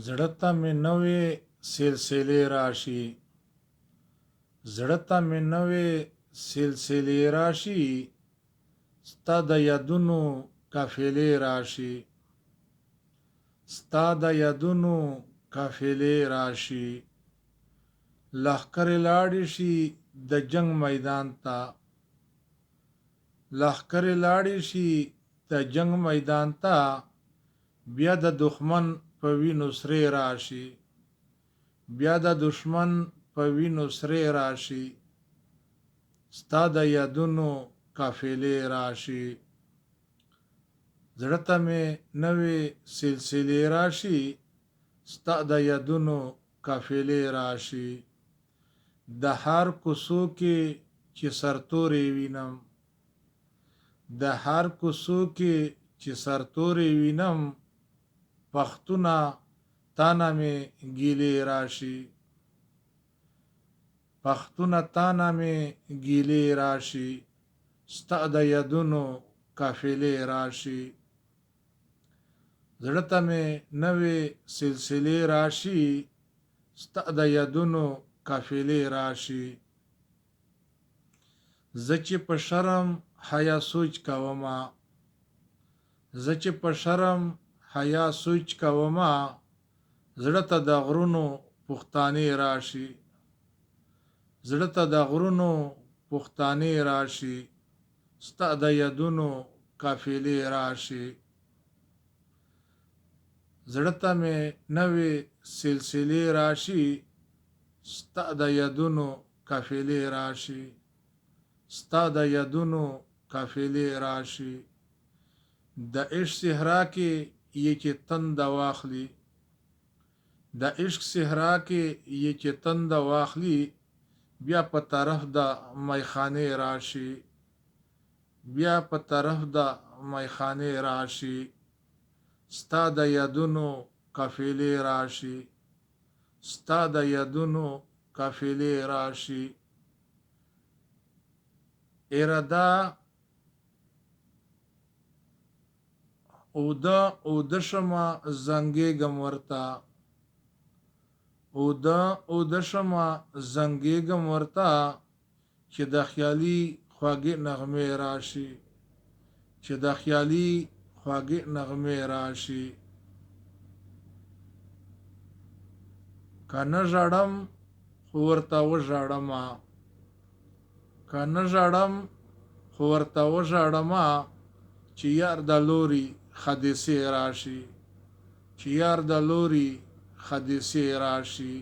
زړه ته مې نوې سلسلې راشي، زړه ته مې نوې سلسلې راشي، ستا د یادونو قافلې راشي، ستا د یادونو قافلې راشي. لښکرې لاړې شي د جنگ میدان ته، لښکرې لاړې شي د جنگ میدان ته، بیا د دښمن په وینو سرې راشي، بیا د دښمن په وینو سرې راشي، ستا د یادونو قافلې راشي. زړه ته مې نوې سلسلې راشي، ستا د یادونو قافلې راشي. د هر کوڅو کې چې سرتورې وینم، د هر کوڅو کې چې سرتورې وینم، پښتونه تانه مې ګیلې راشي، پښتونه تانه مې ګیلې راشي، ستا د یادونو قافلې راشي. زړه ته مې نوې سلسلې راشي، ستا د یادونو قافلې راشي. زه چې په شرم حیا سوچ کومه، زه چې په شرم حیا سوچ کومه، زړه ته د غرونو پښتانې راشي، زړه ته د غرونو پښتانې راشي، ستا د یادونو قافلې راشي. زړه ته مې نوې سلسلې راشي، ستا د یادونو قافلې راشي، ستا د یادونو قافلې راشي. د عشق صحرا کې یې چې تنده واخلي، د عشق صحرا کې یې چې تنده واخلي، بیا په طرف د میخانې راشي، بیا په طرف د میخانې راشي، ستا د یادونو قافلې راشي، ستا د یادونو قافلې راشي. اراده اوده شمه زنګېږم ورته، اوده شمه زنګېږم ورته، چې د خیالي خواږې نغمې راشي، چې د خیالي خواږې نغمې راشي. که نه ژاړم خو ورته وژاړمه، که نه ژاړم خو ورته وژاړمه، چې یار د لوري حادثې راشي، چې یار د لوري حادثې راشي.